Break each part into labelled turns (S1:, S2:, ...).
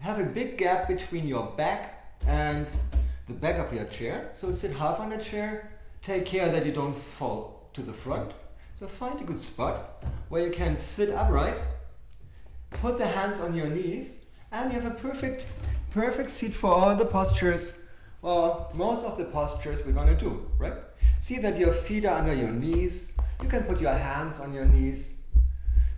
S1: have a big gap between your back and the back of your chair. So sit half on the chair. Take care that you don't fall to the front. So find a good spot where you can sit upright. Put the hands on your knees and you have a perfect seat for all the postures, or most of the postures we're going to do, right? See that your feet are under your knees. You can put your hands on your knees.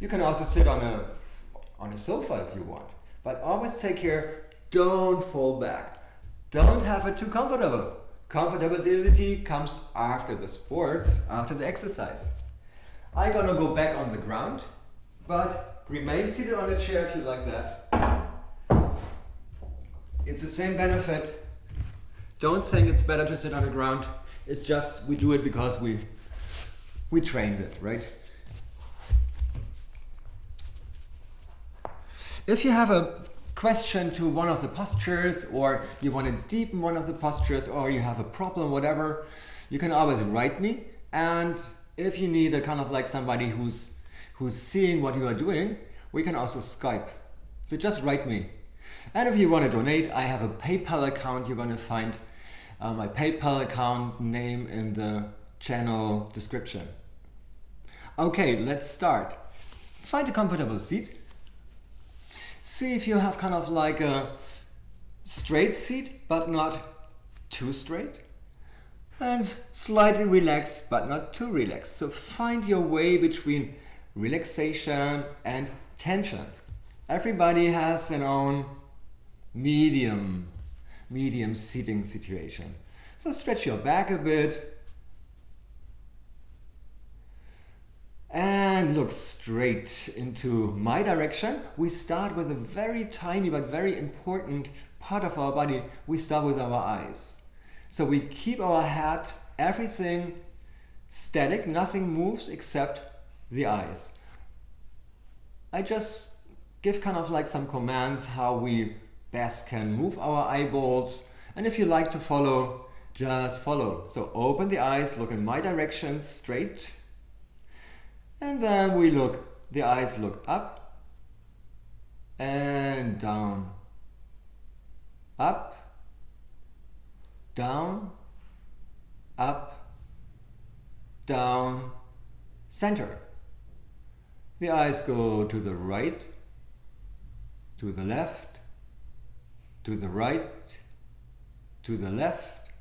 S1: You can also sit on a sofa if you want. But always take care, don't fall back. Don't have it too comfortable. Comfortability comes after the sports, after the exercise. I'm gonna go back on the ground, but remain seated on the chair if you like that. It's the same benefit. Don't think it's better to sit on the ground. It's just we do it because we trained it, right? If you have a question to one of the postures, or you want to deepen one of the postures, or you have a problem, whatever, you can always write me. And if you need a kind of like somebody who's seeing what you are doing, we can also Skype. So just write me. And if you want to donate, I have a PayPal account. You're going to find my PayPal account name in the channel description. Okay, let's start. Find a comfortable seat. See if you have kind of like a straight seat, but not too straight. And slightly relaxed, but not too relaxed. So find your way between relaxation and tension. Everybody has their own medium seating situation. So stretch your back a bit. And look straight into my direction. We start with a very tiny but very important part of our body. We start with our eyes. So we keep our head, everything static, nothing moves except the eyes. I just give kind of like some commands how we best can move our eyeballs. And if you like to follow, just follow. So open the eyes, look in my direction straight. And then the eyes look up and down, up, down, up, down, center. The eyes go to the right, to the left, to the right, to the left,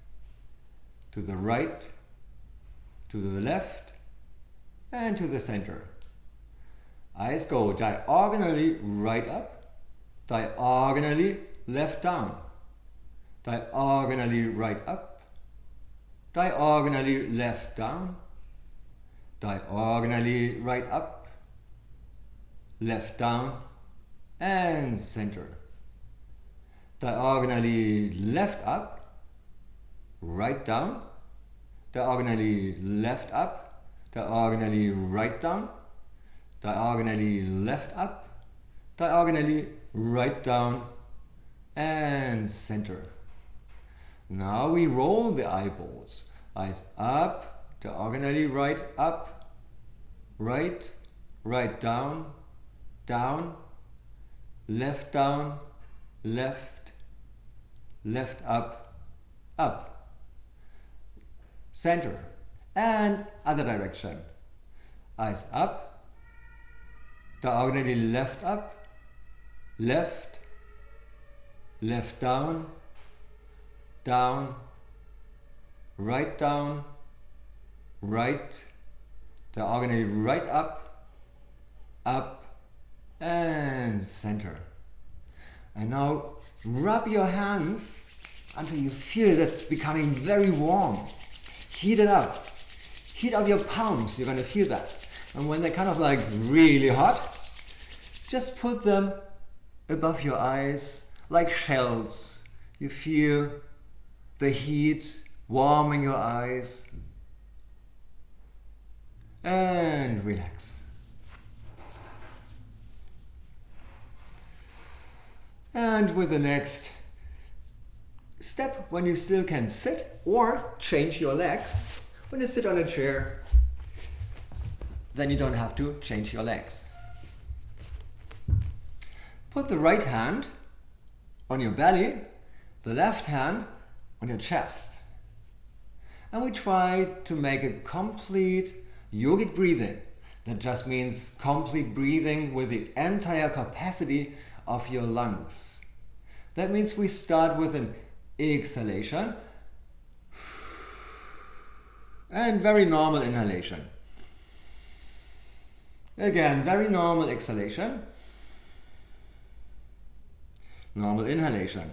S1: to the right, to the left, and to the center. Eyes go diagonally right up, diagonally left down, diagonally right up, diagonally left down, diagonally right up, left down, and center. Diagonally left up, right down, diagonally left up, diagonally right down, diagonally left up, diagonally right down, and center. Now we roll the eyeballs. Eyes up, diagonally right up, right, right down, down, left down, left, left up, up, center. And other direction. Eyes up, diagonally left up, left, left down, down, right down, right, diagonally right up, up, and center. And now rub your hands until you feel that's becoming very warm. Heat it up. Heat up your palms, you're going to feel that. And when they're kind of like really hot, just put them above your eyes like shells. You feel the heat warming your eyes. And relax. And with the next step, when you still can sit or change your legs, when you sit on a chair, then you don't have to change your legs. Put the right hand on your belly, the left hand on your chest. And we try to make a complete yogic breathing. That just means complete breathing with the entire capacity of your lungs. That means we start with an exhalation and very normal inhalation. Again, very normal exhalation, normal inhalation.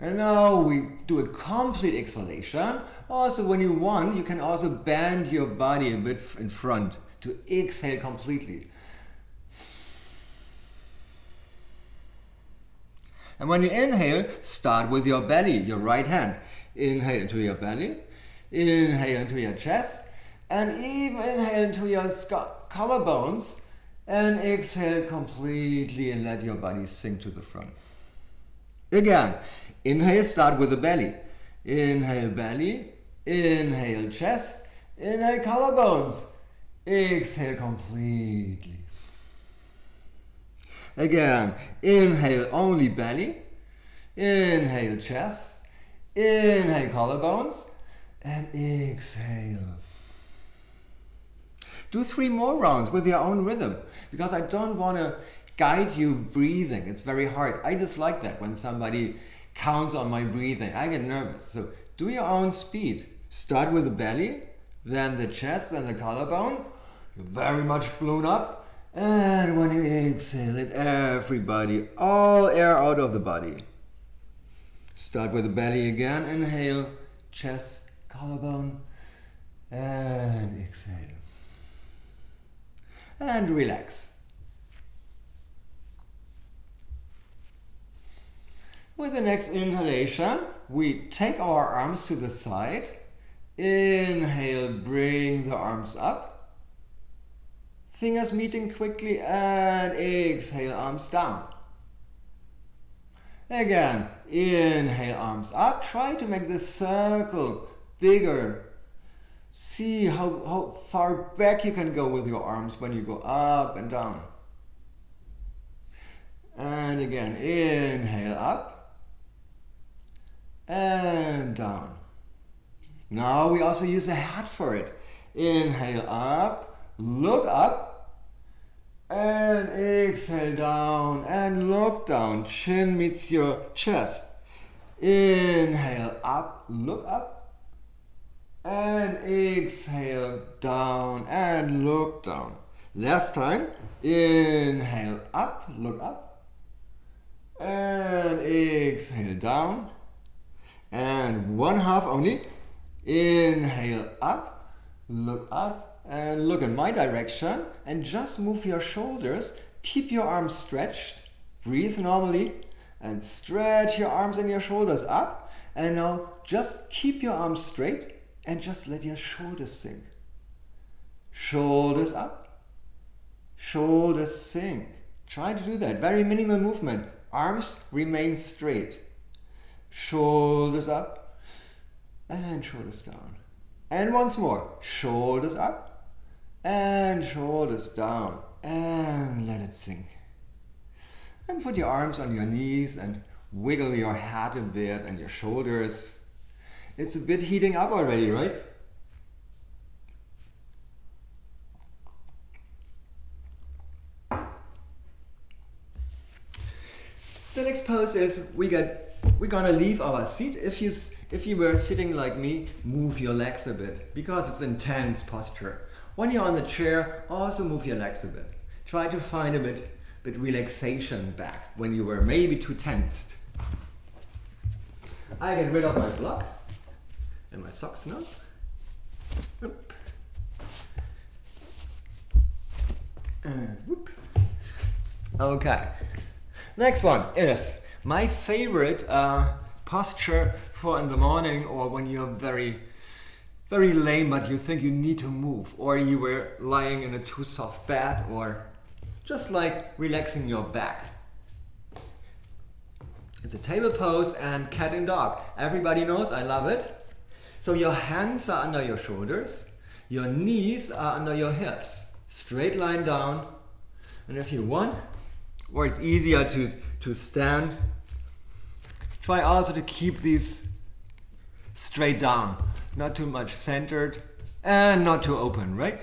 S1: And now we do a complete exhalation. Also, when you want, you can also bend your body a bit in front to exhale completely. And when you inhale, start with your belly, your right hand. Inhale into your belly, inhale into your chest, and even inhale into your collarbones, and exhale completely and let your body sink to the front. Again, inhale, start with the belly. Inhale belly, inhale chest, inhale collarbones, exhale completely. Again, inhale only belly, inhale chest, inhale collarbones, and exhale. Do 3 more rounds with your own rhythm, because I don't want to guide you breathing. It's very hard. I dislike that when somebody counts on my breathing. I get nervous. So do your own speed. Start with the belly, then the chest and the collarbone. You're very much blown up. And when you exhale, let everybody, all air out of the body. Start with the belly again. Inhale, chest, collarbone, and exhale. And relax. With the next inhalation, we take our arms to the side. Inhale, bring the arms up. Fingers meeting quickly, and exhale, arms down. Again, inhale, arms up. Try to make the circle bigger. See how far back you can go with your arms when you go up and down. And again, inhale up and down. Now we also use the head for it. Inhale up, look up, and exhale down and look down. Chin meets your chest. Inhale up, look up, and exhale down and look down. Last time. Inhale up, look up, and exhale down. And 1/2 only. Inhale up, and look in my direction, and just move your shoulders. Keep your arms stretched. Breathe normally and stretch your arms and your shoulders up. And now just keep your arms straight and just let your shoulders sink. Shoulders up, shoulders sink. Try to do that. Very minimal movement. Arms remain straight. Shoulders up and shoulders down. And once more, shoulders up and shoulders down. And let it sink. And put your arms on your knees and wiggle your head a bit and your shoulders. It's a bit heating up already, right? The next pose is we're gonna leave our seat. If you were sitting like me, move your legs a bit because it's intense posture. When you're on the chair, also move your legs a bit. Try to find a bit relaxation back when you were maybe too tensed. I get rid of my block and my socks now. Whoop. And whoop. Okay. Next one is my favorite posture for in the morning, or when you're very, very lame but you think you need to move, or you were lying in a too soft bed, or just like relaxing your back. It's a table pose and cat and dog. Everybody knows, I love it. So your hands are under your shoulders, your knees are under your hips, straight line down, and if you want, or it's easier to stand. Try also to keep these straight down, not too much centered and not too open, right?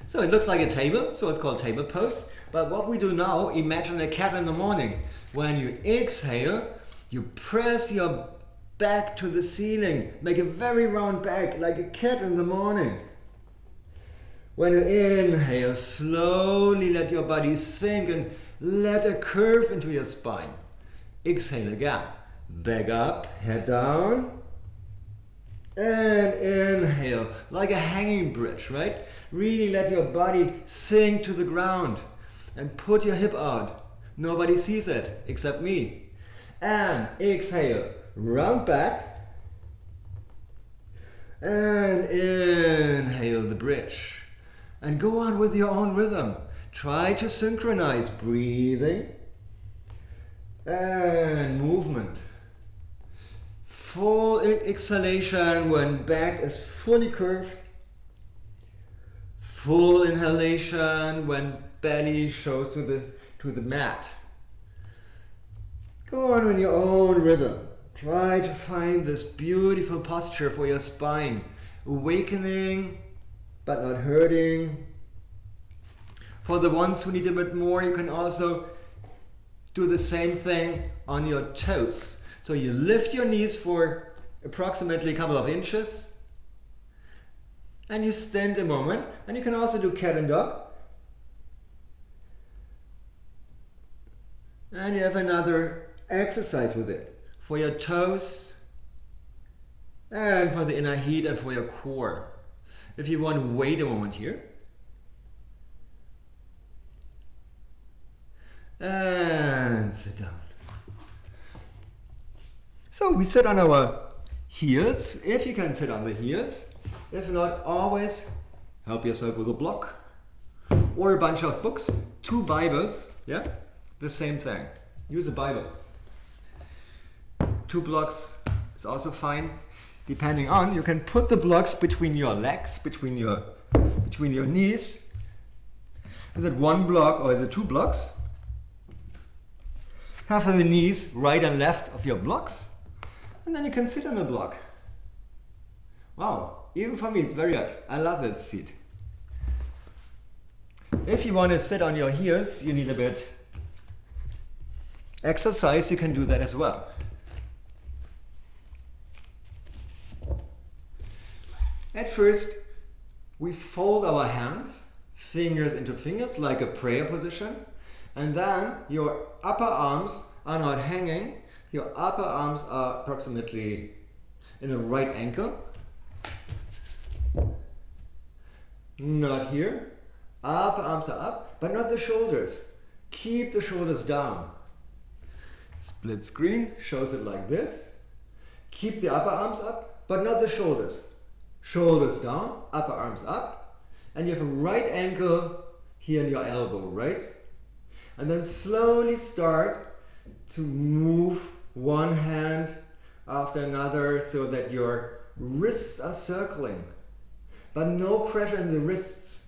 S1: So it looks like a table, so it's called table pose. But what we do now, imagine a cat in the morning. When you exhale, you press your back to the ceiling, make a very round back like a cat in the morning. When you inhale, slowly let your body sink and let a curve into your spine. Exhale again. Back up, head down. And inhale, like a hanging bridge, right? Really let your body sink to the ground. And put your hip out. Nobody sees it except me. And exhale, round back. And inhale the bridge. And go on with your own rhythm. Try to synchronize breathing and movement. Full exhalation when back is fully curved. Full inhalation when belly shows to the mat. Go on in your own rhythm. Try to find this beautiful posture for your spine. Awakening but not hurting. For the ones who need a bit more, you can also do the same thing on your toes. So you lift your knees for approximately a couple of inches and you stand a moment, and you can also do cat and dog. And you have another exercise with it for your toes and for the inner heat and for your core. If you want to wait a moment here. And sit down. So we sit on our heels, if you can sit on the heels. If not, always help yourself with a block or a bunch of books, 2 Bibles, yeah? The same thing. Use a Bible. 2 blocks is also fine. Depending on, you can put the blocks between your legs, between your knees. Is it 1 block or is it 2 blocks? Have the knees right and left of your blocks, and then you can sit on a block. Wow, even for me it's very good. I love that seat. If you want to sit on your heels, you need a bit exercise, you can do that as well. At first, we fold our hands, fingers into fingers, like a prayer position. And then your upper arms are not hanging. Your upper arms are approximately in a right ankle. Not here. Upper arms are up, but not the shoulders. Keep the shoulders down. Split screen shows it like this. Keep the upper arms up, but not the shoulders. Shoulders down, upper arms up. And you have a right ankle here in your elbow, right? And then slowly start to move one hand after another so that your wrists are circling. But no pressure in the wrists.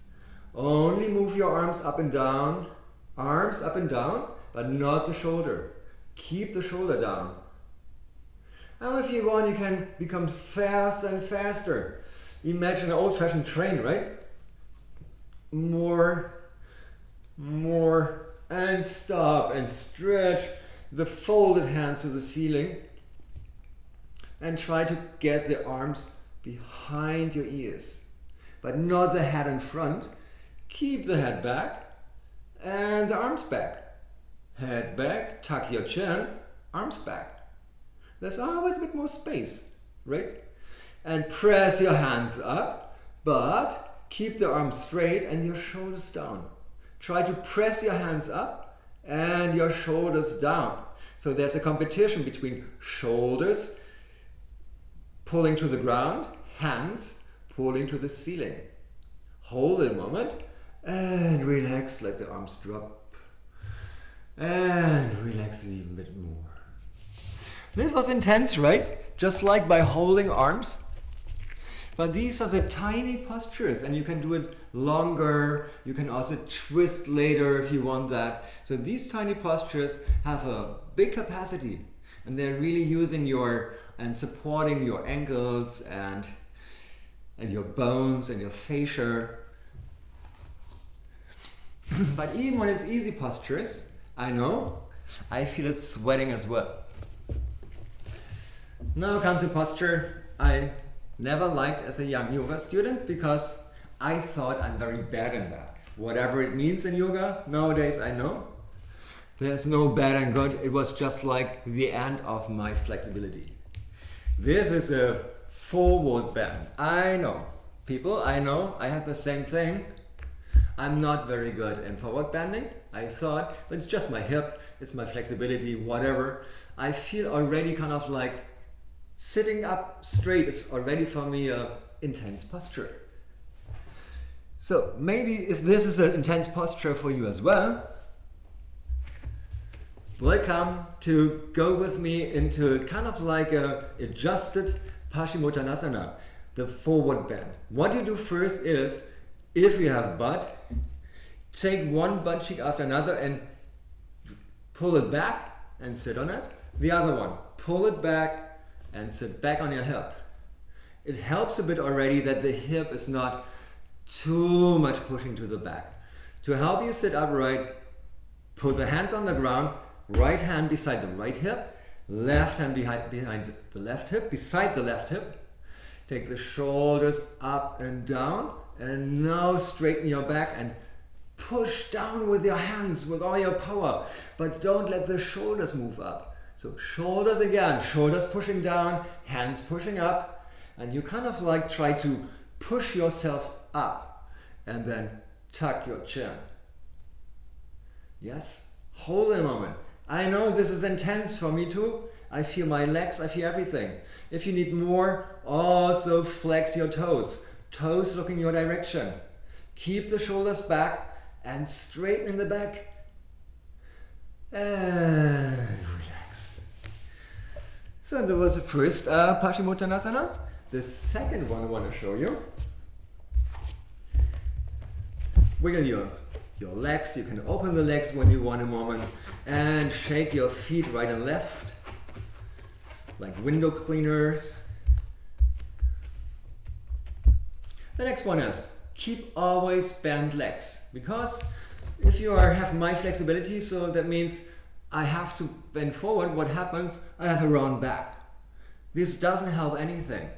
S1: Only move your arms up and down, but not the shoulder. Keep the shoulder down. And if you want, you can become faster and faster. Imagine an old-fashioned train, right? More, and stop and stretch the folded hands to the ceiling and try to get the arms behind your ears, but not the head in front. Keep the head back and the arms back. Head back, tuck your chin, arms back. There's always a bit more space, right? And press your hands up, but keep the arms straight and your shoulders down. Try to press your hands up and your shoulders down. So there's a competition between shoulders pulling to the ground, hands pulling to the ceiling. Hold it a moment and relax, let the arms drop. And relax even a bit more. This was intense, right? Just like by holding arms. But these are the tiny postures, and you can do it longer. You can also twist later if you want that. So these tiny postures have a big capacity, and they're really using your and supporting your ankles and your bones and your fascia. But even when it's easy postures, I know, I feel it sweating as well. Now come to posture I never liked as a young yoga student, because I thought I'm very bad in that. Whatever it means in yoga, nowadays I know. There's no bad and good, it was just like the end of my flexibility. This is a forward bend. I know, people, I know, I have the same thing. I'm not very good in forward bending, I thought, but it's just my hip, it's my flexibility, whatever. I feel already kind of like sitting up straight is already for me a intense posture. So maybe if this is an intense posture for you as well, welcome to go with me into kind of like a adjusted Paschimottanasana, the forward bend. What you do first is, if you have butt, take one butt cheek after another and pull it back and sit on it. The other one, pull it back and sit back on your hip. It helps a bit already that the hip is not too much pushing to the back. To help you sit upright, put the hands on the ground, right hand beside the right hip, left hand behind the left hip, beside the left hip. Take the shoulders up and down, and now straighten your back and push down with your hands with all your power, but don't let the shoulders move up. So shoulders again, shoulders pushing down, hands pushing up, and you kind of like try to push yourself up and then tuck your chin. Yes, hold a moment. I know this is intense for me too. I feel my legs, I feel everything. If you need more, also flex your toes. Toes looking your direction. Keep the shoulders back and straighten in the back. And relax. So that was the first Paschimottanasana. The second one I want to show you. Wiggle your legs. You can open the legs when you want a moment and shake your feet right and left like window cleaners. The next one is keep always bent legs, because if you have my flexibility, so that means I have to bend forward, what happens? I have a round back. This doesn't help anything.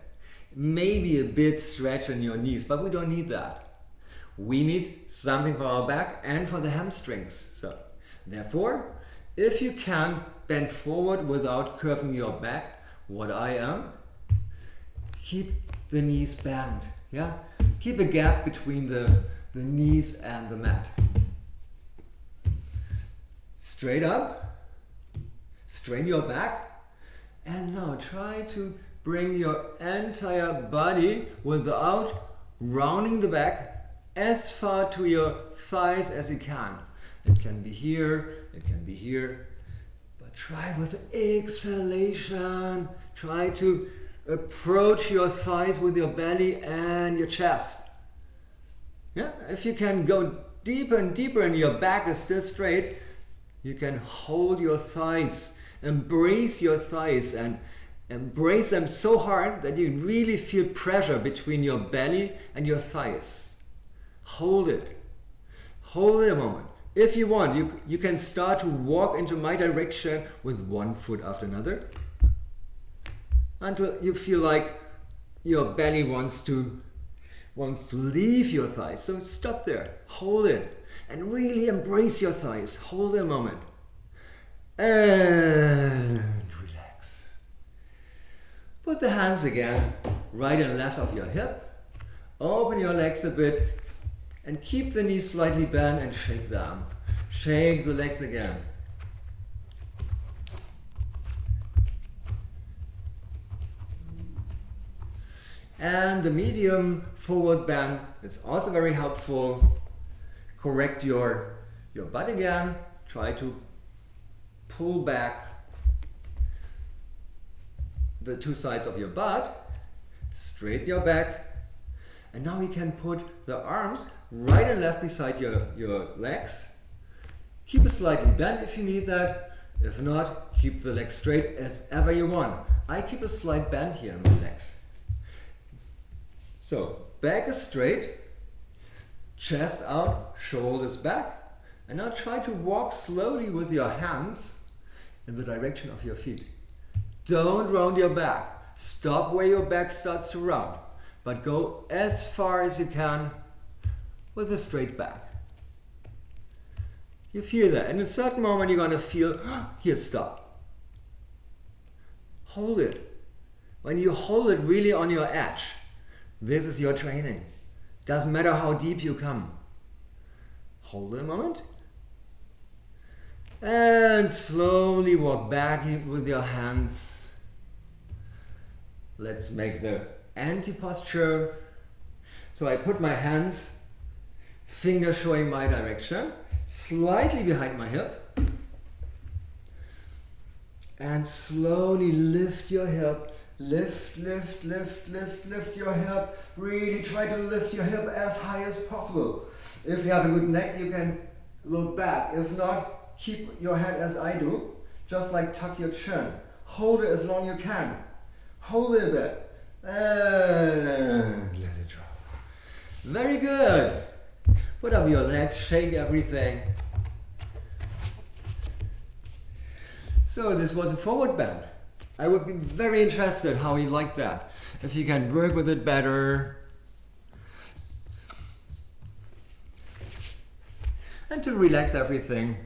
S1: Maybe a bit stretch in your knees, but we don't need that. We need something for our back and for the hamstrings. So therefore, if you can bend forward without curving your back, what I am, keep the knees bent. Yeah? Keep a gap between the knees and the mat. Straight up, straighten your back, and now try to bring your entire body without rounding the back as far to your thighs as you can. It can be here, it can be here, but try with exhalation. Try to approach your thighs with your belly and your chest. Yeah, if you can go deeper and deeper and your back is still straight, you can hold your thighs, embrace your thighs and embrace them so hard that you really feel pressure between your belly and your thighs. Hold it. Hold it a moment. If you want, you can start to walk into my direction with one foot after another until you feel like your belly wants to leave your thighs. So stop there, hold it, and really embrace your thighs. Hold it a moment. And relax. Put the hands again, right and left of your hip. Open your legs a bit and keep the knees slightly bent and shake them. Shake the legs again. And the medium forward bend is also very helpful. Correct your butt again. Try to pull back the two sides of your butt. Straight your back. And now you can put the arms right and left beside your legs. Keep it slightly bent if you need that. If not, keep the legs straight as ever you want. I keep a slight bend here in my legs. So, back is straight, chest out, shoulders back. And now try to walk slowly with your hands in the direction of your feet. Don't round your back. Stop where your back starts to round, but go as far as you can with a straight back. You feel that. In a certain moment you're going to feel, here, stop. Hold it. When you hold it really on your edge, this is your training. Doesn't matter how deep you come. Hold it a moment. And slowly walk back with your hands. Let's make the anti-posture. So I put my hands, fingers showing my direction, slightly behind my hip. And slowly lift your hip. Lift, lift, lift, lift, lift your hip. Really try to lift your hip as high as possible. If you have a good neck, you can look back. If not, keep your head as I do. Just like tuck your chin. Hold it as long as you can. Hold it a bit. And let it drop. Very good. Put up your legs, shake everything. So this was a forward bend. I would be very interested how you like that. If you can work with it better. And to relax everything,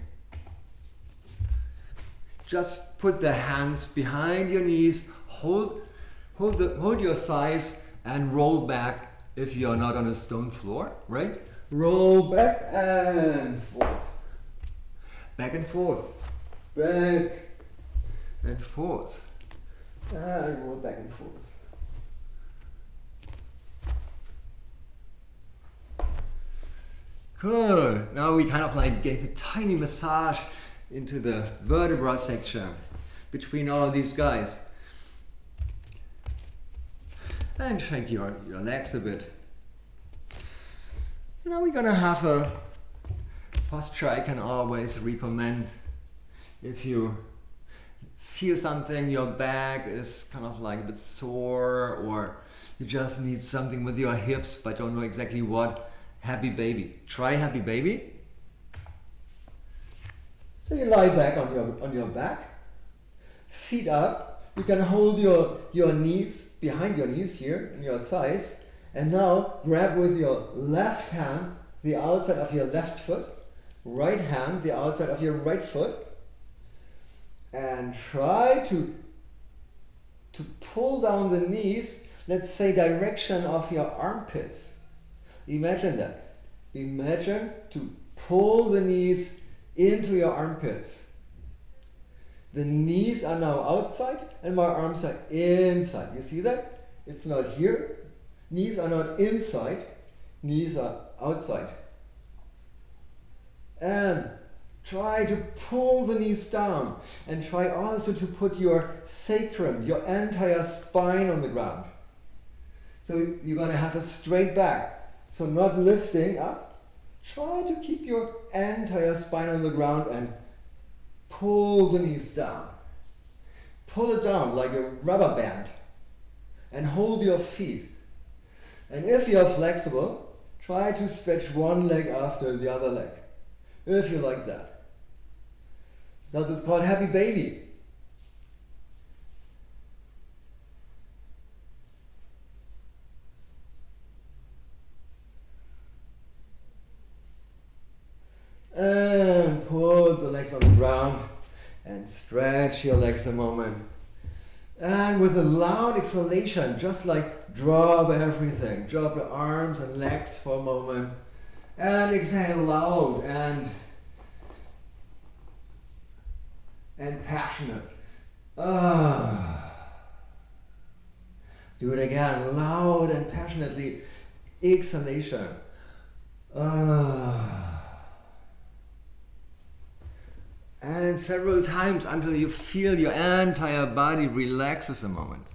S1: just put the hands behind your knees, hold your thighs and roll back if you're not on a stone floor, right? Roll back and forth. Back and forth. Back and forth. And roll back and forth. Good. Now we kind of like gave a tiny massage into the vertebra section between all of these guys. And shake your legs a bit. Now we're gonna have a posture I can always recommend. If you feel something, your back is kind of like a bit sore, or you just need something with your hips but don't know exactly what, happy baby. Try happy baby. So you lie back on your back, feet up. You can hold your knees behind your knees here and your thighs, and now grab with your left hand the outside of your left foot, right hand the outside of your right foot, and try to pull down the knees, let's say direction of your armpits. Imagine that. Imagine to pull the knees into your armpits. The knees are now outside and my arms are inside. You see that? It's not here. Knees are not inside. Knees are outside. And try to pull the knees down. And try also to put your sacrum, your entire spine on the ground. So you're going to have a straight back. So not lifting up. Try to keep your entire spine on the ground and pull the knees down. Pull it down like a rubber band. And hold your feet. And if you're flexible, try to stretch one leg after the other leg. If you like that. That's it's called happy baby. And put the legs on the ground and stretch your legs a moment. And with a loud exhalation, just like drop everything. Drop the arms and legs for a moment. And exhale loud and passionate. Do it again, loud and passionately. Exhalation. And several times until you feel your entire body relaxes a moment.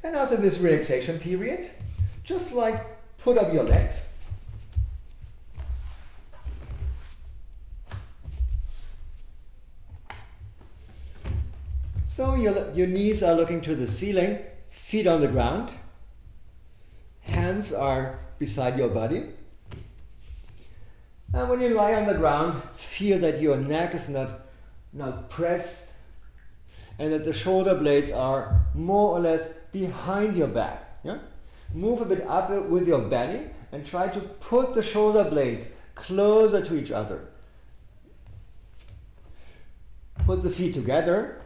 S1: And after this relaxation period, just like put up your legs. So your knees are looking to the ceiling, feet on the ground, hands are beside your body. And when you lie on the ground, feel that your neck is not pressed and that the shoulder blades are more or less behind your back. Yeah? Move a bit up with your belly and try to put the shoulder blades closer to each other. Put the feet together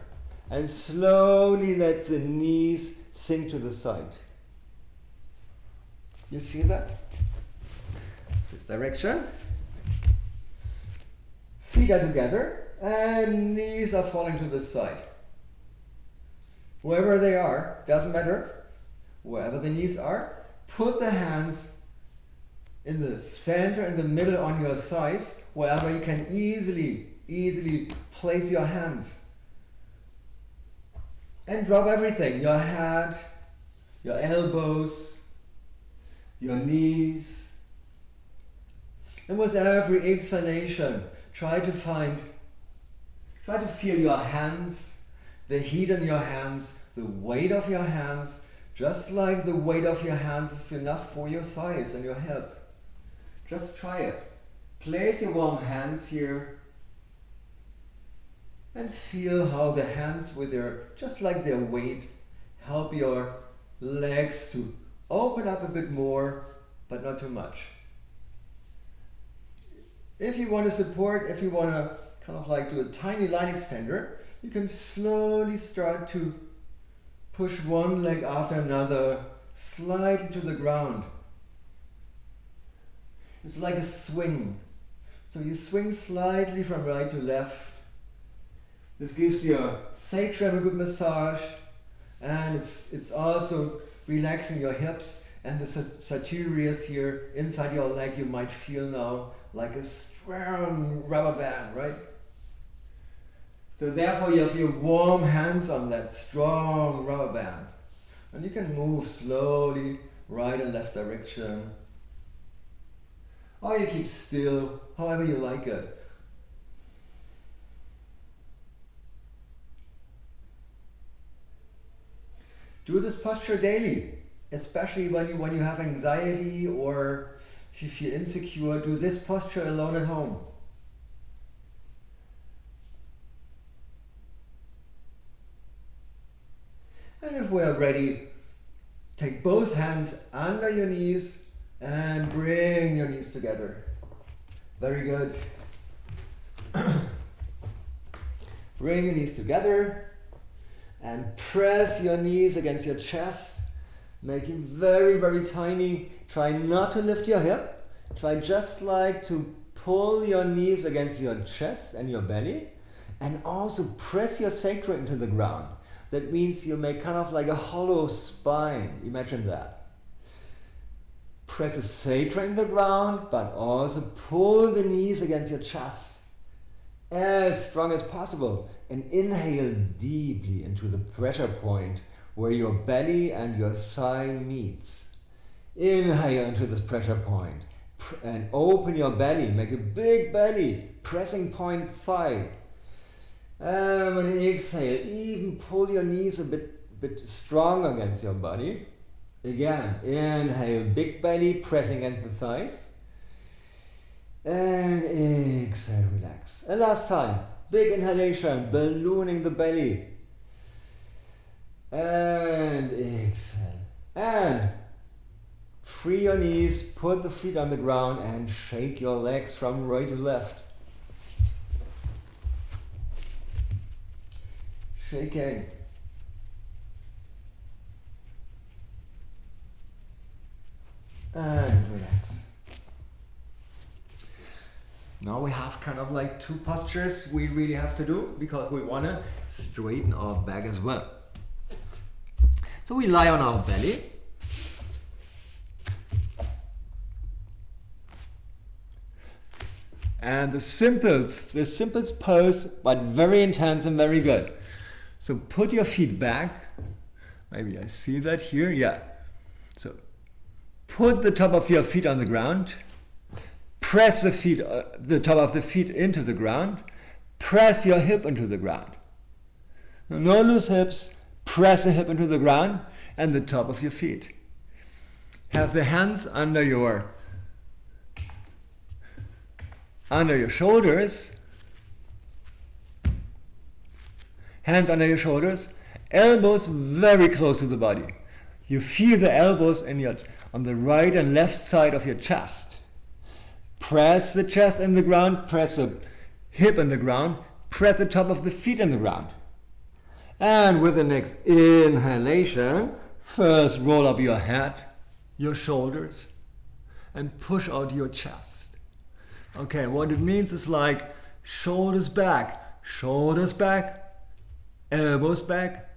S1: and slowly let the knees sink to the side. You see that? This direction. Feet are together and knees are falling to the side. Wherever they are, doesn't matter. Wherever the knees are, put the hands in the center, in the middle on your thighs, wherever you can easily place your hands. And drop everything, your head, your elbows, your knees. And with every exhalation, try to feel your hands, the heat in your hands, the weight of your hands, just like the weight of your hands is enough for your thighs and your hip. Just try it. Place your warm hands here and feel how the hands with just like their weight, help your legs to open up a bit more, but not too much. If you want to support, if you want to kind of like do a tiny line extender, you can slowly start to push one leg after another slightly to the ground. It's like a swing. So you swing slightly from right to left. This gives your sacrum a good massage, and it's also relaxing your hips and the sartorius here inside your leg. You might feel now like a strong rubber band, right? So therefore you have your warm hands on that strong rubber band. And you can move slowly right and left direction. Or you keep still, however you like it. Do this posture daily, especially when you have anxiety or if you feel insecure. Do this posture alone at home. And if we're ready, take both hands under your knees and bring your knees together. Very good. Bring your knees together and press your knees against your chest. Make it very, very tiny. Try not to lift your hip. Try just like to pull your knees against your chest and your belly, and also press your sacrum into the ground. That means you make kind of like a hollow spine. Imagine that. Press the sacrum in the ground, but also pull the knees against your chest as strong as possible, and inhale deeply into the pressure point where your belly and your thigh meets. Inhale into this pressure point and open your belly. Make a big belly, pressing point thigh. And when you exhale, even pull your knees a bit strong against your body. Again, inhale, big belly, pressing against the thighs. And exhale, relax. And last time, big inhalation, ballooning the belly. And exhale. And free your knees, put the feet on the ground and shake your legs from right to left. Shaking. And relax. Now we have kind of like two postures we really have to do because we want to straighten our back as well. So we lie on our belly. And the simplest pose, but very intense and very good. So put your feet back Maybe I see that here. Yeah. So put the top of your feet on the ground. Press the top of the feet into the ground. Press your hip into the ground. No loose hips. Press the hip into the ground and the top of your feet. Have the hands under your shoulders. Hands under your shoulders. Elbows very close to the body. You feel the elbows on the right and left side of your chest. Press the chest in the ground. Press the hip in the ground. Press the top of the feet in the ground. And with the next inhalation, first roll up your head, your shoulders, and push out your chest. Okay, what it means is like shoulders back, elbows back,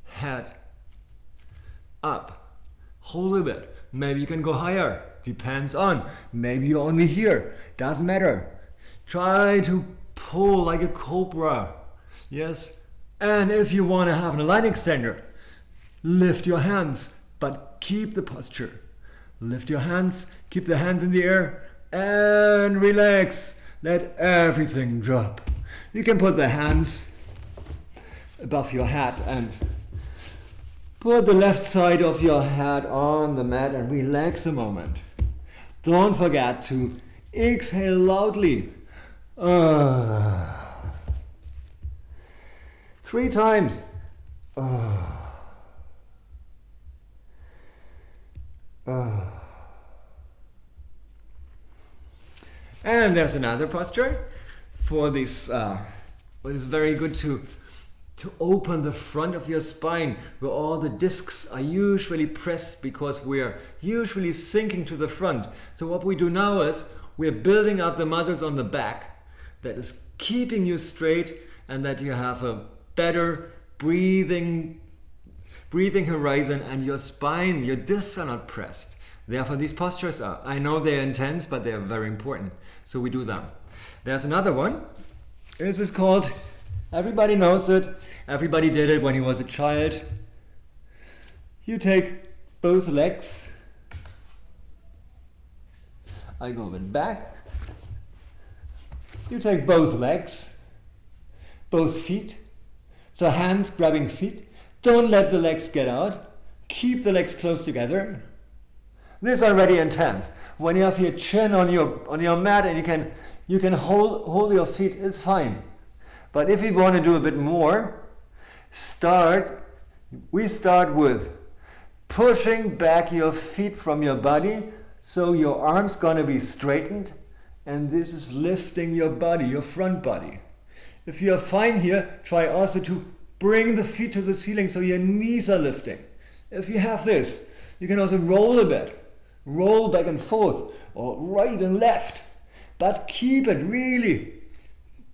S1: head up. Hold a bit. Maybe you can go higher. Depends on. Maybe you're only here. Doesn't matter. Try to pull like a cobra. Yes. And if you want to have a line extender, lift your hands, but keep the posture. Lift your hands, keep the hands in the air, and relax. Let everything drop. You can put the hands above your head and put the left side of your head on the mat and relax a moment. Don't forget to exhale loudly. 3 times. And there's another posture for this. It is very good to open the front of your spine, where all the discs are usually pressed because we're usually sinking to the front. So what we do now is we're building up the muscles on the back that is keeping you straight and that you have a better breathing horizon, and your spine, your discs are not pressed. Therefore these postures are, I know they're intense, but they're very important. So we do them. There's another one. This is called, everybody knows it. Everybody did it when he was a child. You take both legs. I go a bit back. You take both legs, both feet. So hands grabbing feet. Don't let the legs get out. Keep the legs close together. This is already intense. When you have your chin on your mat and you can hold your feet, it's fine. But if you want to do a bit more, we start with pushing back your feet from your body, so your arms gonna be straightened, and this is lifting your body, your front body. If you're fine here, try also to bring the feet to the ceiling so your knees are lifting. If you have this, you can also roll a bit. Roll back and forth, or right and left. But keep it really.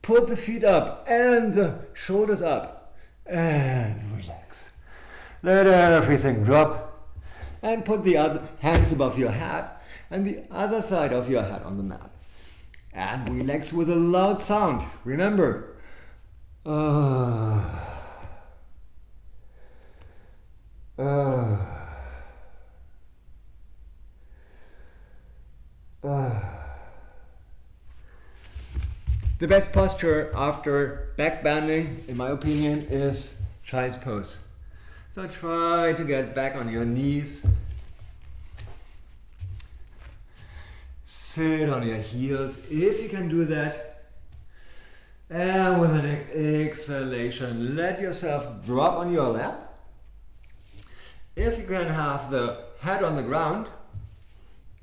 S1: Put the feet up and the shoulders up. And relax. Let everything drop. And put the other hands above your head and the other side of your head on the mat. And relax with a loud sound. Remember, the best posture after back bending, in my opinion, is child's pose. So try to get back on your knees. Sit on your heels if you can do that. And with the next exhalation, let yourself drop on your lap. If you can have the head on the ground,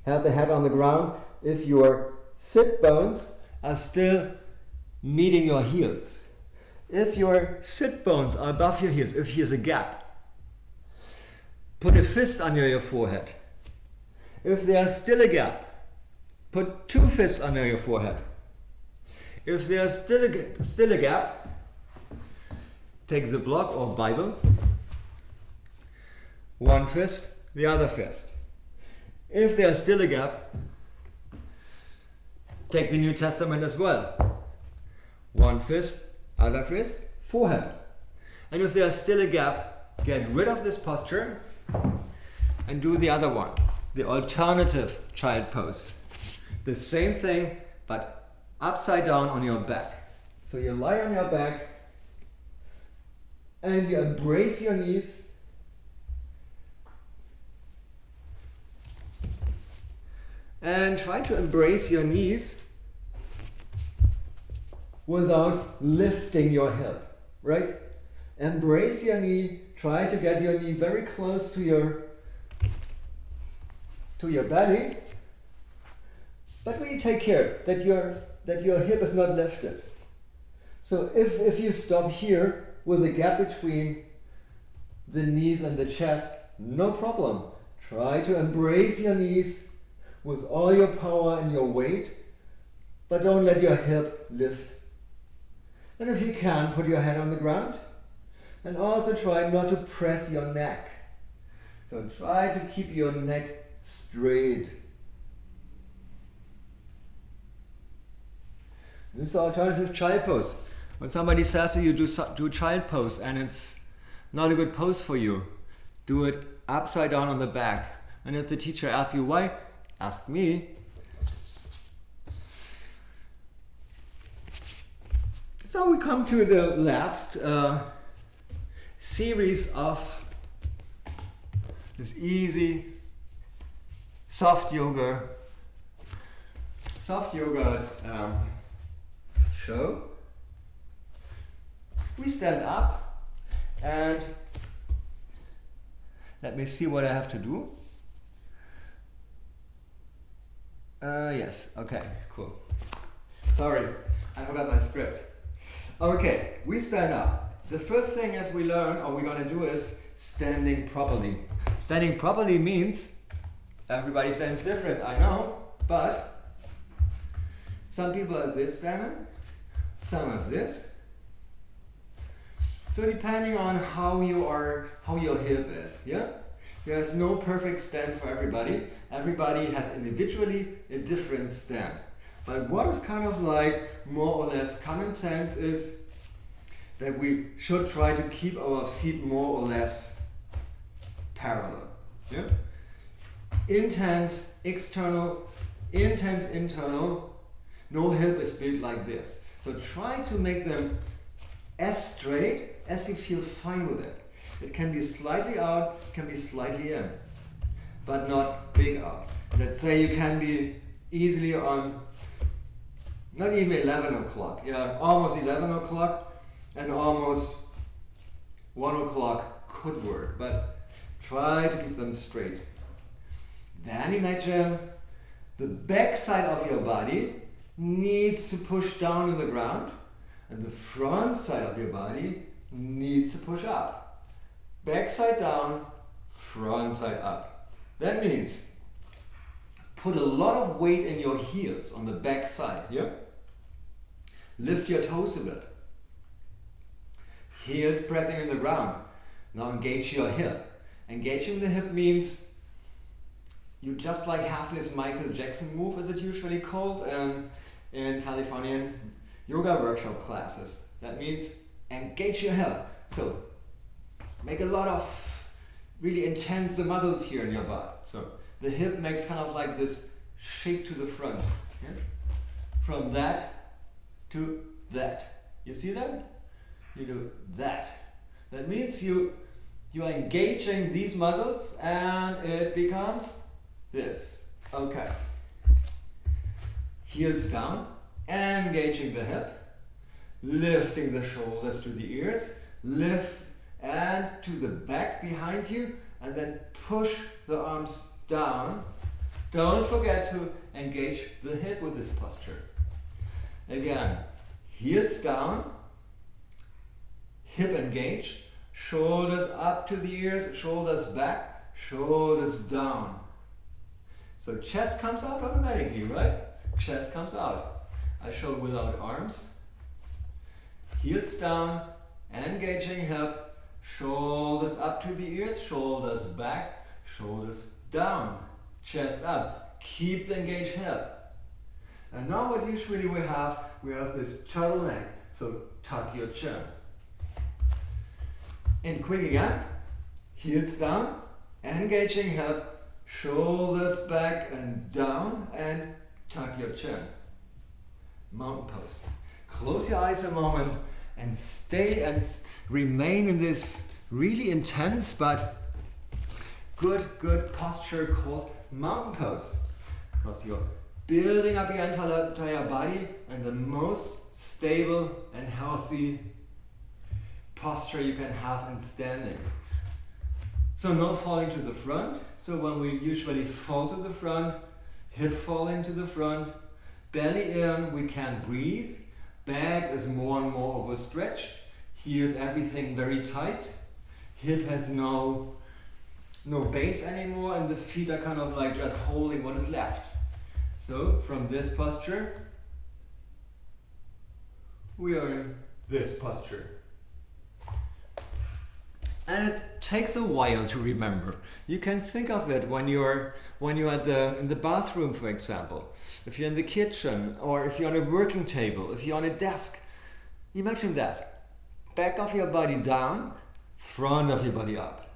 S1: have the head on the ground if your sit bones are still meeting your heels. If your sit bones are above your heels, if here's a gap, put a fist under your forehead. If there's still a gap, put 2 fists under your forehead. If there's still a gap, take the block or Bible, 1 fist, the other fist. If there's still a gap, take the New Testament as well. 1 fist, other fist, forehead. And if there's still a gap, get rid of this posture and do the other one, the alternative child pose. The same thing, but upside down on your back. So you lie on your back and you embrace your knees. And try to embrace your knees without lifting your hip, right? Embrace your knee, try to get your knee very close to your belly, but really take care that your hip is not lifted. So if you stop here with a gap between the knees and the chest, no problem. Try to embrace your knees with all your power and your weight, but don't let your hip lift. And if you can, put your head on the ground. And also try not to press your neck. So try to keep your neck straight. This is alternative child pose. When somebody says to you do child pose and it's not a good pose for you, do it upside down on the back. And if the teacher asks you why, ask me. So we come to the last series of this easy soft yoga show. We stand up and let me see what I have to do. Yes, okay, cool. Sorry, I forgot my script. Okay, we stand up. The first thing as we learn, or we're gonna do, is standing properly. Standing properly means everybody stands different, I know, but some people have this standing, some have this. So depending on how your hip is, yeah? There's no perfect stand for everybody. Everybody has individually a different stand. But what is kind of like more or less common sense is that we should try to keep our feet more or less parallel. Yeah? Intense external, intense internal. No hip is built like this. So try to make them as straight as you feel fine with it. It can be slightly out, it can be slightly in, but not big out. Let's say you can be easily on, not even 11 o'clock, yeah, almost 11 o'clock and almost 1 o'clock could work, but try to keep them straight. Then imagine the back side of your body needs to push down in the ground and the front side of your body needs to push up. Back side down, front side up. That means put a lot of weight in your heels on the back side, yeah? Lift your toes a bit. Heels pressing in the ground. Now engage your hip. Engaging the hip means you just like have this Michael Jackson move, as it's usually called, in Californian yoga workshop classes. That means engage your hip. So make a lot of really intense the muscles here in your butt. So the hip makes kind of like this shake to the front. Yeah? From that to that. You see that? You do that. That means you are engaging these muscles and it becomes this. Okay. Heels down, engaging the hip, lifting the shoulders to the ears, lift and to the back behind you, and then push the arms down. Don't forget to engage the hip with this posture. Again, heels down, hip engaged, shoulders up to the ears, shoulders back, shoulders down. So chest comes out automatically, right? Chest comes out. I show without arms. Heels down, engaging hip, shoulders up to the ears, shoulders back, shoulders down, chest up. Keep the engaged hip. And now what usually we have this turtleneck. So tuck your chin. And quick again, Heels down, engaging hip, shoulders back and down, and tuck your chin. Mountain pose. Close your eyes a moment and stay and remain in this really intense but good posture called mountain pose. Because you're building up your entire body and the most stable and healthy posture you can have in standing. So no falling to the front. So when we usually fall to the front, hip falling to the front, belly in, we can't breathe. Back is more and more overstretched. Here's everything very tight. Hip has no base anymore, and the feet are kind of like just holding what is left. So from this posture, we are in this posture. And it takes a while to remember. You can think of it when you're in the bathroom, for example. If you're in the kitchen, or if you're on a working table, if you're on a desk. Imagine that. Back of your body down, front of your body up.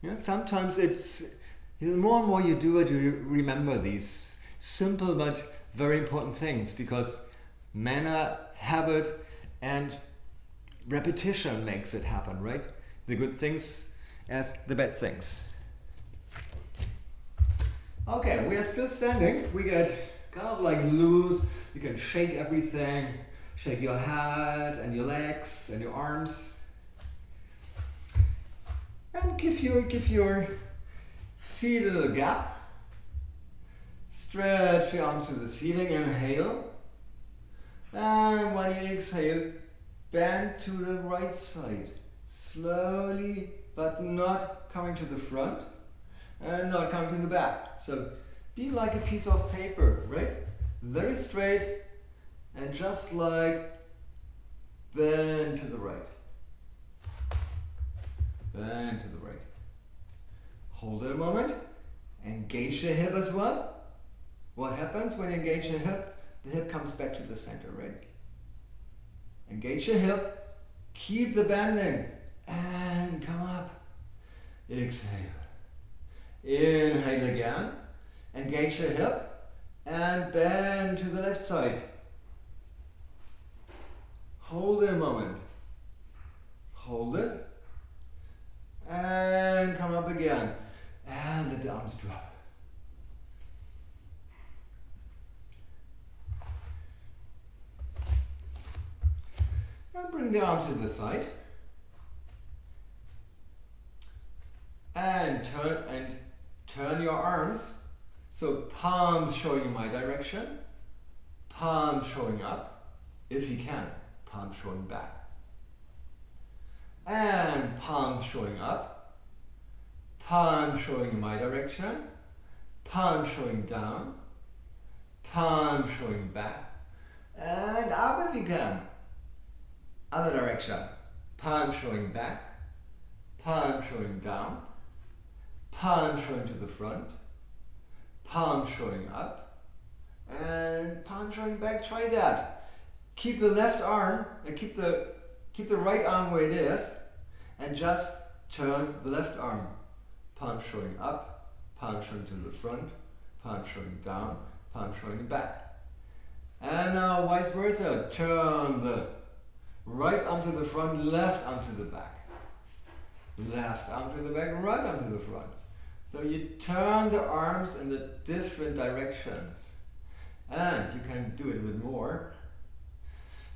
S1: Yeah, sometimes it's more and more you do it, you remember these simple but very important things, because manner, habit, and repetition makes it happen, right? The good things as the bad things. Okay, we are still standing. We get kind of like loose. You can shake everything. Shake your head and your legs and your arms. And give your feet a little gap. Stretch your arms to the ceiling. Inhale. And when you exhale, bend to the right side. Slowly, but not coming to the front and not coming to the back. So be like a piece of paper, right? Very straight and just like bend to the right. Bend to the right. Hold it a moment. Engage the hip as well. What happens when you engage the hip? The hip comes back to the center, right? Engage the hip. Keep the bending. And come up. Exhale. Inhale again. Engage your hip and bend to the left side. Hold it a moment. Hold it. And come up again. And let the arms drop. Now bring the arms to the side. And turn your arms, so palms showing in my direction, palms showing up, if you can, palms showing back. And palms showing up, palms showing in my direction, palms showing down, palms showing back, and up if you can. Other direction, palm showing back, palm showing down, palm showing to the front, palm showing up, and palm showing back. Try that. Keep the left arm and keep the right arm where it is, and just turn the left arm. Palm showing up, palm showing to the front, palm showing down, palm showing back. And now vice versa. Turn the right arm to the front, left arm to the back. Left arm to the back, right arm to the front. So you turn the arms in the different directions. And you can do it a bit more.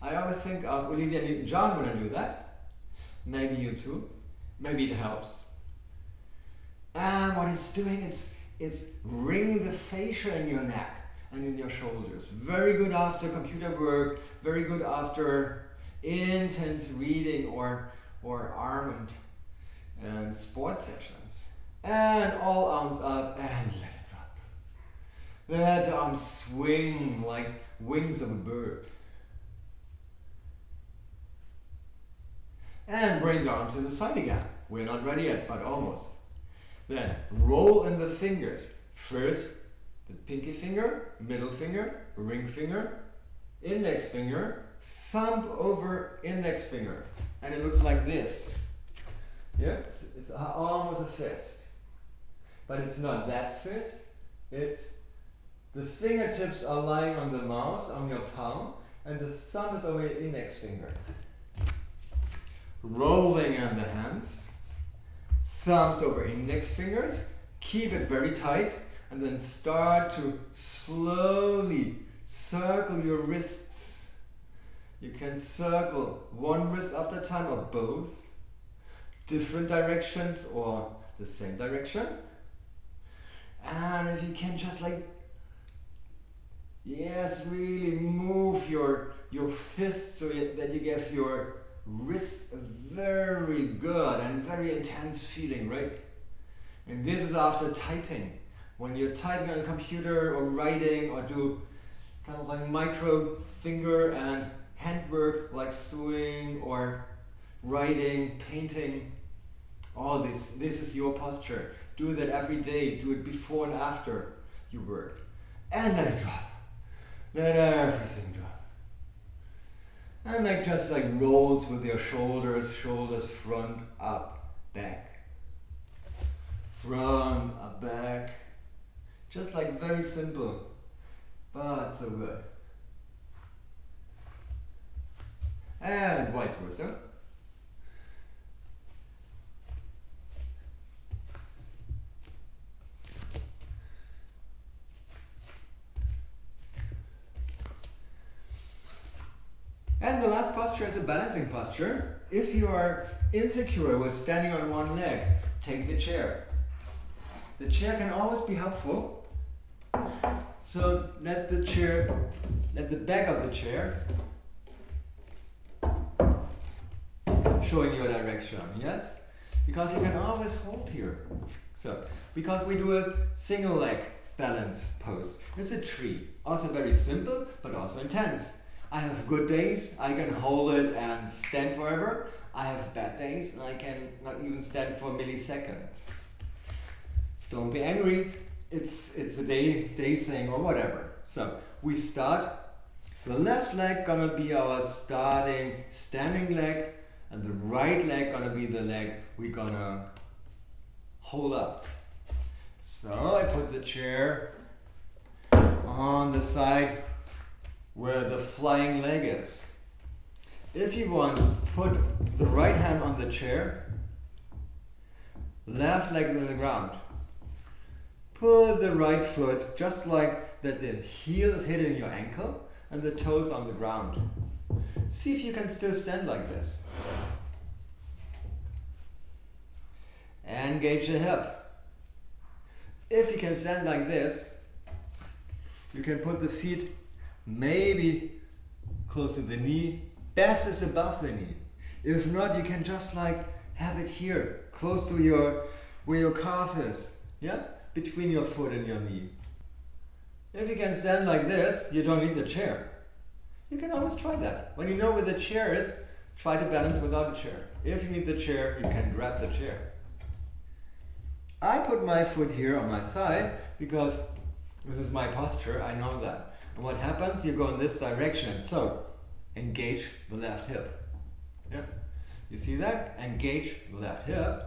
S1: I always think of Olivia Newton-John when I do that. Maybe you too. Maybe it helps. And what it's doing is it's wringing the fascia in your neck and in your shoulders. Very good after computer work, very good after intense reading or arm and sports sessions. And all arms up and let it drop. Let the arms swing like wings of a bird. And bring the arm to the side again. We're not ready yet, but almost. Then roll in the fingers. First, the pinky finger, middle finger, ring finger, index finger, thumb over index finger. And it looks like this. Yeah, it's almost a fist. But it's not that fist, it's the fingertips are lying on the mouse, on your palm, and the thumb is over your index finger. Rolling on the hands, thumbs over index fingers, keep it very tight, and then start to slowly circle your wrists. You can circle one wrist after a time or both, different directions or the same direction. And if you can just like, yes, really move your fists so that you give your wrists a very good and very intense feeling, right? And this is after typing. When you're typing on a computer or writing or do kind of like micro finger and handwork like sewing or writing, painting, all this is your posture. Do that every day, do it before and after you work. And let it drop. Let everything drop. And like just like rolls with your shoulders, front, up, back. Front, up, back. Just like very simple, but so good. And vice versa. And the last posture is a balancing posture. If you are insecure with standing on one leg, take the chair. The chair can always be helpful. So let the back of the chair showing your direction, yes? Because you can always hold here. So, because we do a single leg balance pose. It's a tree. Also very simple, but also intense. I have good days, I can hold it and stand forever. I have bad days and I can not even stand for a millisecond. Don't be angry, it's a day thing or whatever. So we start, the left leg gonna be our starting standing leg, and the right leg gonna be the leg we're gonna hold up. So I put the chair on the side where the flying leg is. If you want, put the right hand on the chair, left leg is on the ground. Put the right foot just like that, the heel is hitting your ankle and the toes on the ground. See if you can still stand like this. Engage the hip. If you can stand like this, you can put the feet maybe close to the knee. Best is above the knee. If not, you can just like have it here, close to where your calf is. Yeah? Between your foot and your knee. If you can stand like this, you don't need the chair. You can always try that. When you know where the chair is, try to balance without a chair. If you need the chair, you can grab the chair. I put my foot here on my thigh because this is my posture, I know that. And what happens? You go in this direction. So, engage the left hip. Yeah. You see that? Engage the left hip.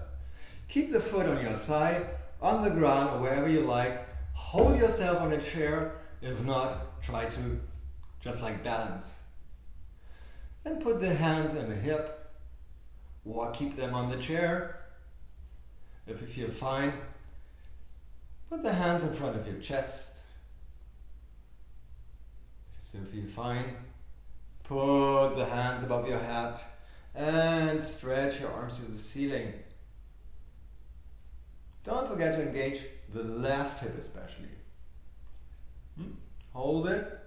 S1: Keep the foot on your thigh, on the ground, or wherever you like. Hold yourself on a chair. If not, try to just like balance. Then put the hands on the hip, or keep them on the chair. If you feel fine, put the hands in front of your chest. So if you feel fine, put the hands above your head and stretch your arms to the ceiling. Don't forget to engage the left hip especially. Hold it.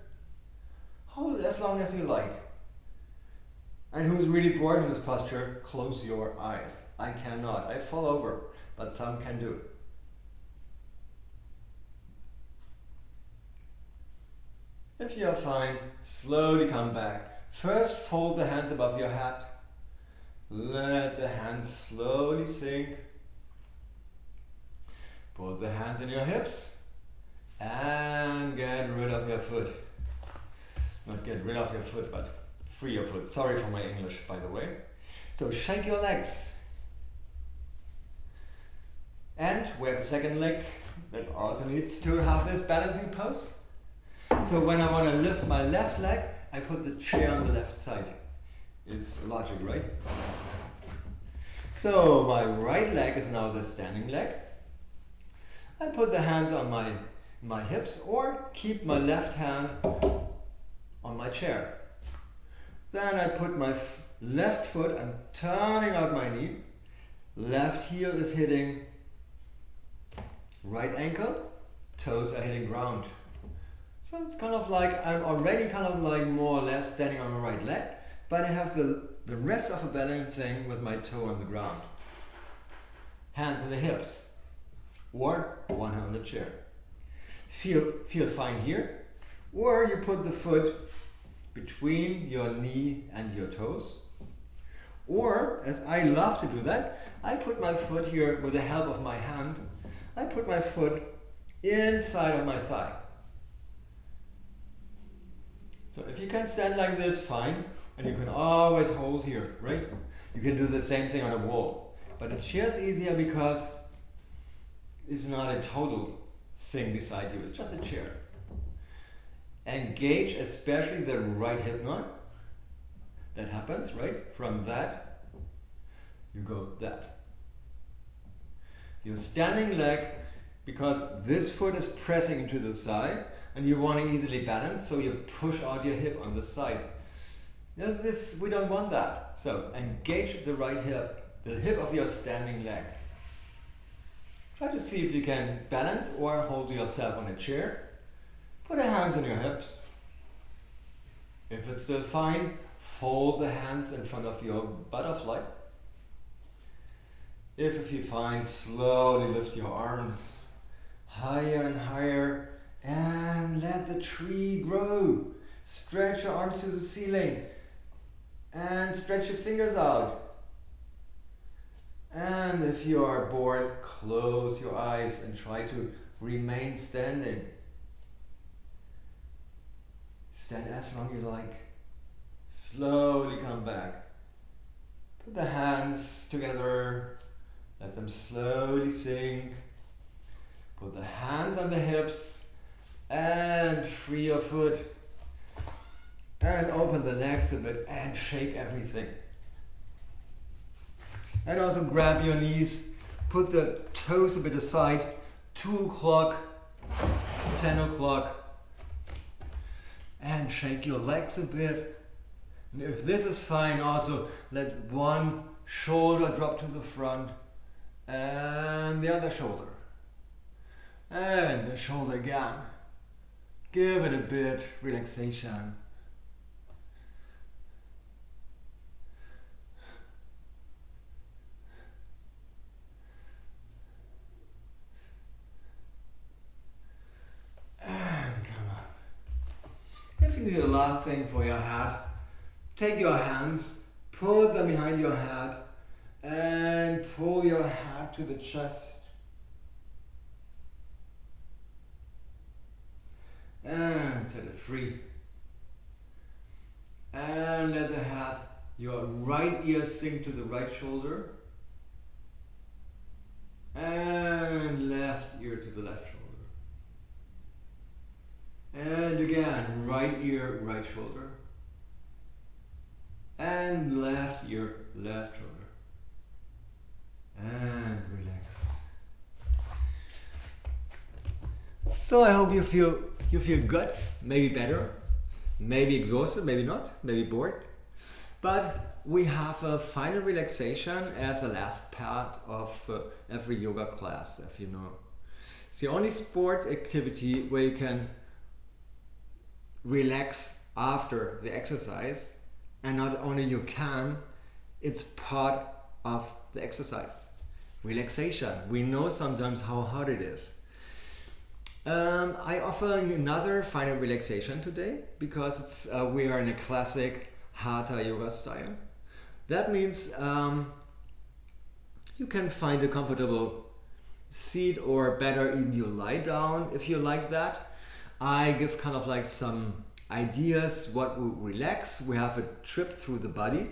S1: Hold it as long as you like. And who's really bored in this posture, close your eyes. I cannot. I fall over, but some can do. If you are fine, slowly come back. First, fold the hands above your head. Let the hands slowly sink. Put the hands on your hips and get rid of your foot. Not get rid of your foot, but free your foot. Sorry for my English, by the way. So shake your legs. And we have a second leg that also needs to have this balancing pose. So when I want to lift my left leg, I put the chair on the left side. It's logic, right? So my right leg is now the standing leg. I put the hands on my hips or keep my left hand on my chair. Then I put my left foot, I'm turning out my knee. Left heel is hitting right ankle, toes are hitting ground. So it's kind of like I'm already kind of like more or less standing on my right leg, but I have the rest of the balancing with my toe on the ground. Hands on the hips, or one hand on the chair. Feel fine here, or you put the foot between your knee and your toes. Or, as I love to do that, I put my foot here with the help of my hand. I put my foot inside of my thigh. So if you can stand like this, fine. And you can always hold here, right? You can do the same thing on a wall. But a chair is easier because it's not a total thing beside you. It's just a chair. Engage especially the right hip now. That happens, right? From that, you go that. Your standing leg, because this foot is pressing into the thigh and you want to easily balance, so you push out your hip on the side. Now this, we don't want that. So engage the right hip, the hip of your standing leg. Try to see if you can balance or hold yourself on a chair. Put the hands on your hips. If it's still fine, fold the hands in front of your butterfly. If you find, slowly lift your arms higher and higher and let the tree grow. Stretch your arms to the ceiling and stretch your fingers out. And if you are bored, close your eyes and try to remain standing. Stand as long as you like. Slowly come back. Put the hands together. Let them slowly sink. Put the hands on the hips and free your foot. And open the legs a bit and shake everything. And also grab your knees. Put the toes a bit aside. 2 o'clock, 10 o'clock. And shake your legs a bit. And if this is fine, also let one shoulder drop to the front and the other shoulder. And the shoulder again. Give it a bit relaxation. And come up. If you need a last thing for your head, take your hands, put them behind your head, and pull your head to the chest. And set it free. And let the head, your right ear sink to the right shoulder. And left ear to the left shoulder. And again, right ear, right shoulder. And left ear, left shoulder. And relax. So I hope you feel good, maybe better, maybe exhausted, maybe not, maybe bored. But we have a final relaxation as a last part of every yoga class, if you know. It's the only sport activity where you can relax after the exercise. And not only you can, it's part of the exercise. Relaxation. We know sometimes how hard it is. I offer another final relaxation today because it's we are in a classic Hatha yoga style. That means you can find a comfortable seat, or better even you lie down if you like that. I give kind of like some ideas what will relax. We have a trip through the body,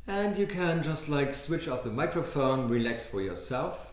S1: and you can just like switch off the microphone, relax for yourself.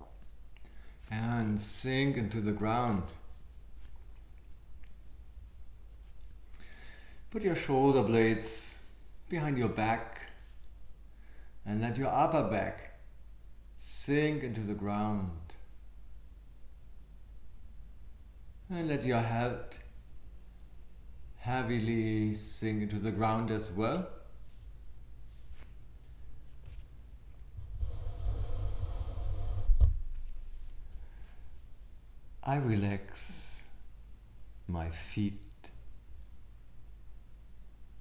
S1: And sink into the ground. Put your shoulder blades behind your back and let your upper back sink into the ground. And let your head heavily sink into the ground as well. I relax my feet,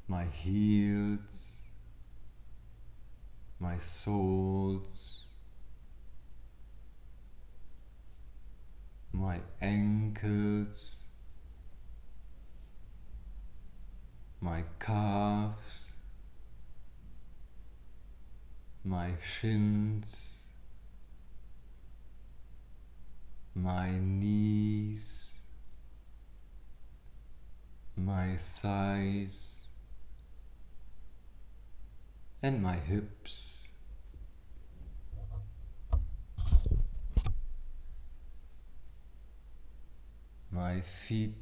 S1: my heels, my soles, my ankles, my calves, my shins, my knees, my thighs, and my hips. My feet,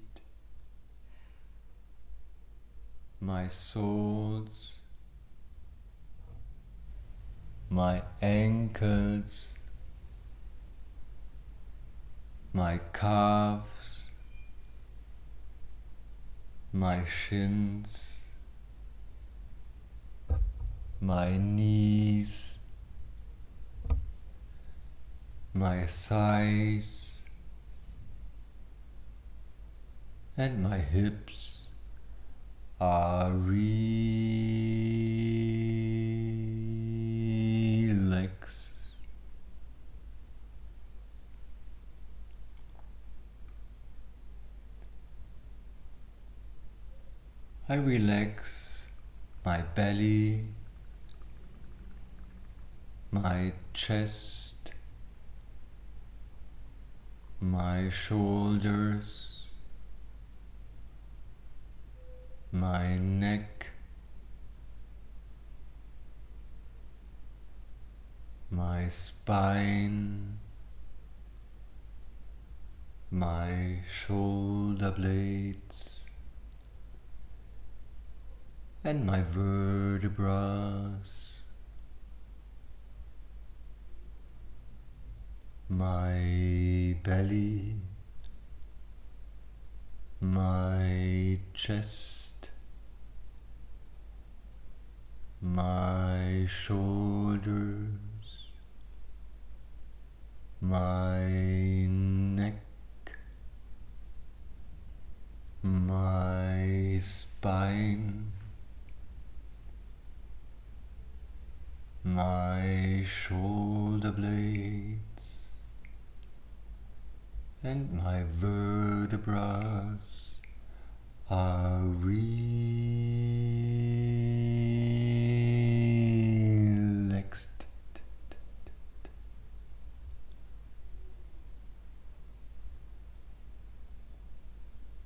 S1: my soles, my ankles, my calves, my shins, my knees, my thighs, and my hips are relaxed. I relax my belly, my chest, my shoulders, my neck, my spine, my shoulder blades, and my vertebrae, my belly, my chest, my shoulders, my neck, my spine, my shoulder blades, and my vertebrae are relaxed.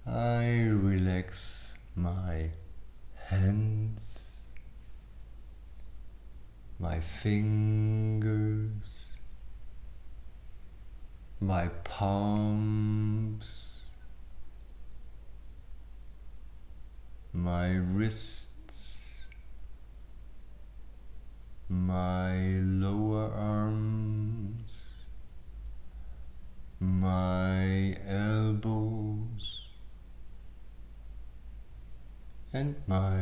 S1: I relax my hands, my fingers, my palms, my wrists, my lower arms, my elbows, and my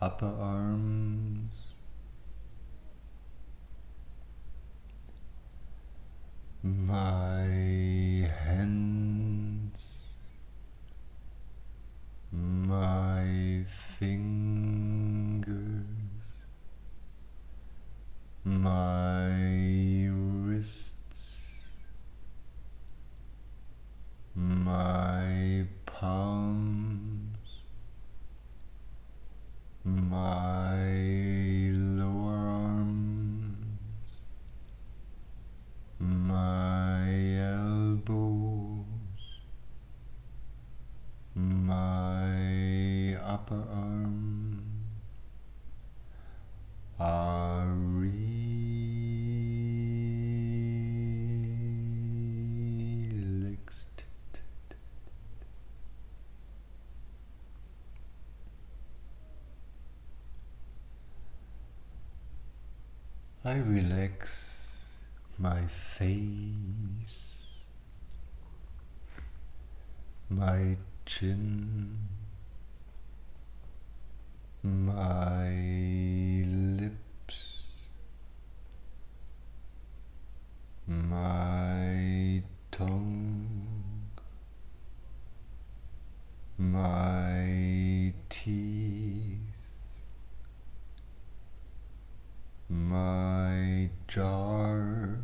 S1: upper arms, my hands, my fingers, my wrists, my palms, my lower arms, my
S2: I relax my face, my chin, my lips, my tongue, my teeth, my jar,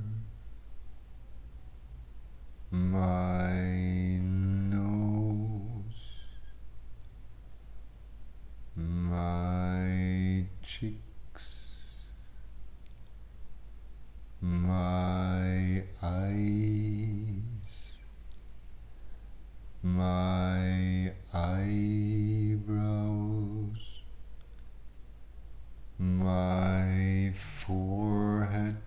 S2: my nose, my cheeks, my eyes, my eyebrows, my forehead,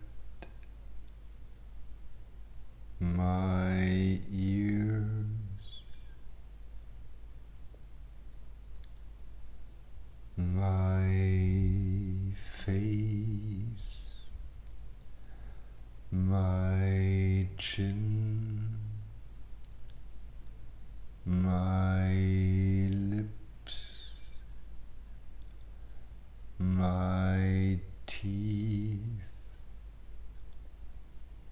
S2: my ears, my face, my chin, my lips, my teeth,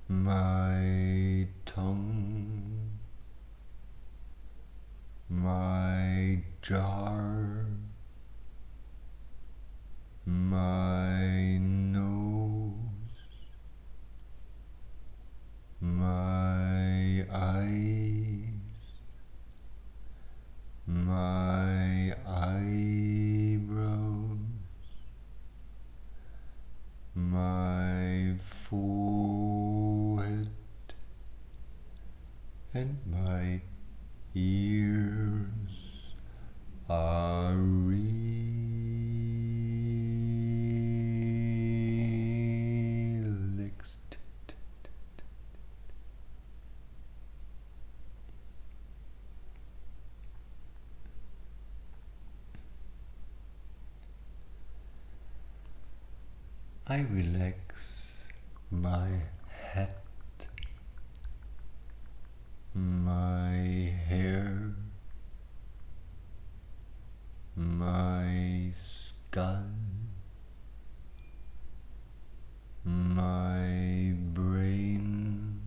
S2: my tongue, my jar, my nose, my eyes, my eyebrows, my forehead, and my ears are relaxed. I relax my head, my hair, my skull, my brain,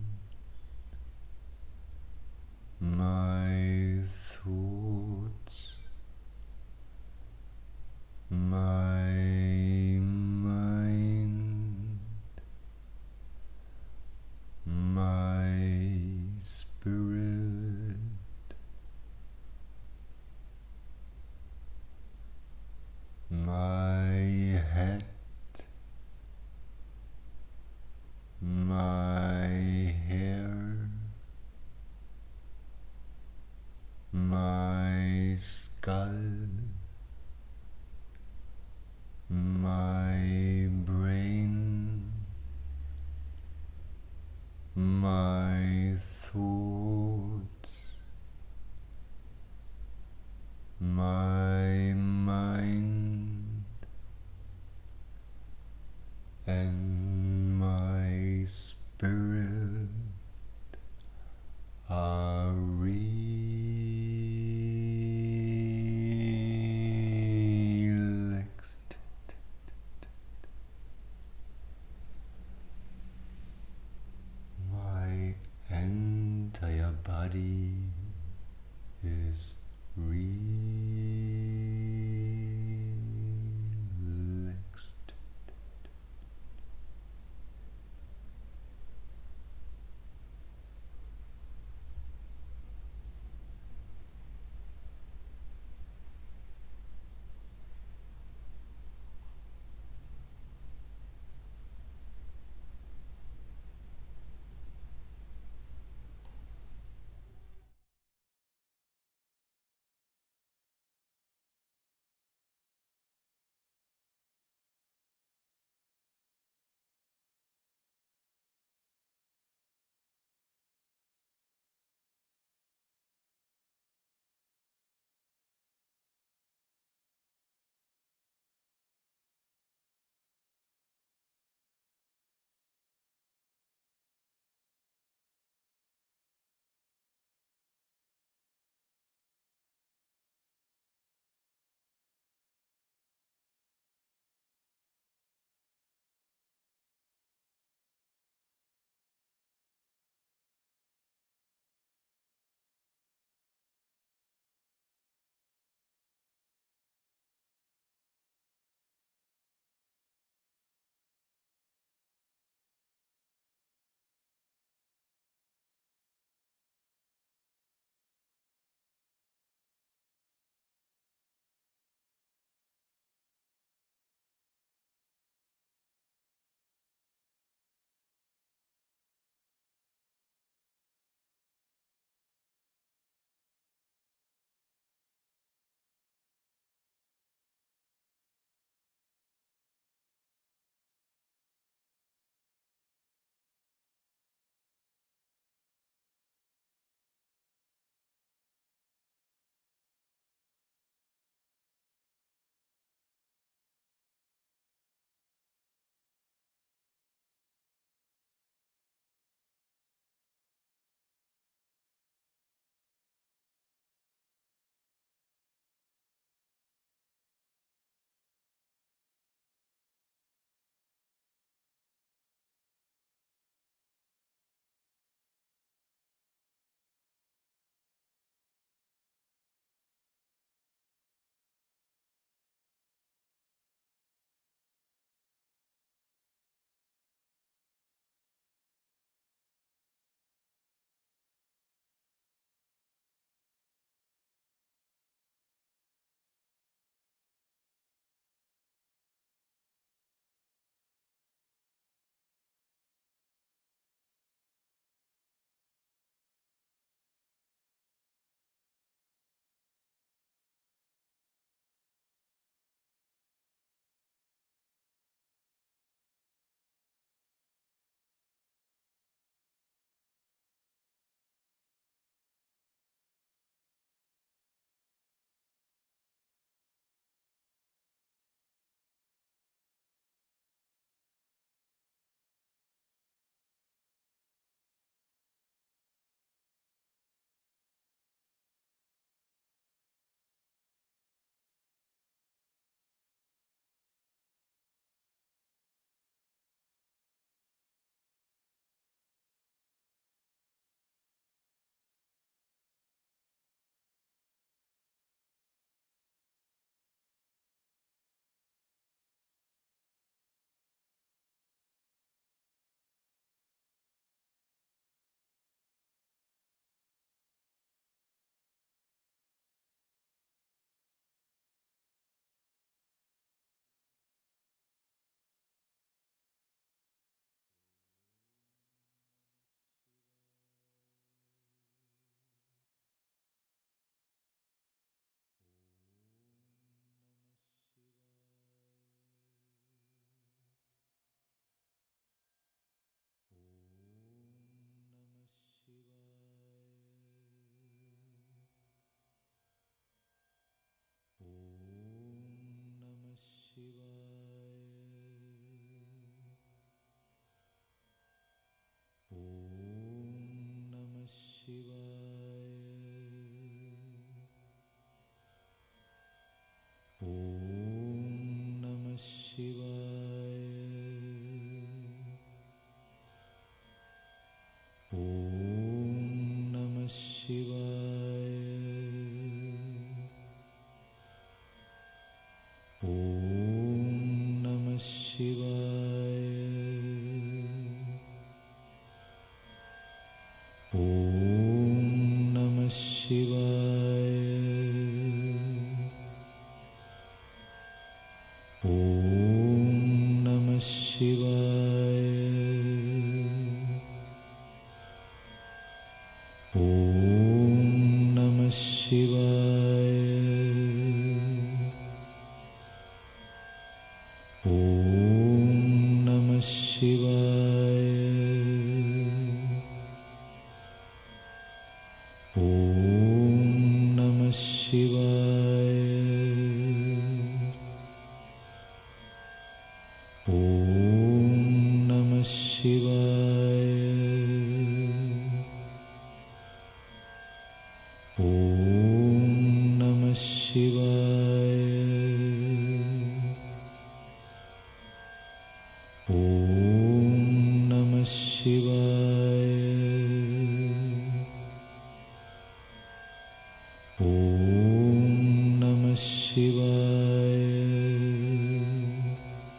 S2: my thoughts, my mind, my spirit, my head, my hair, my skull, my brain, my thoughts, my mind, and my spirit are relaxed. My entire body is relaxed.
S3: Shivaya.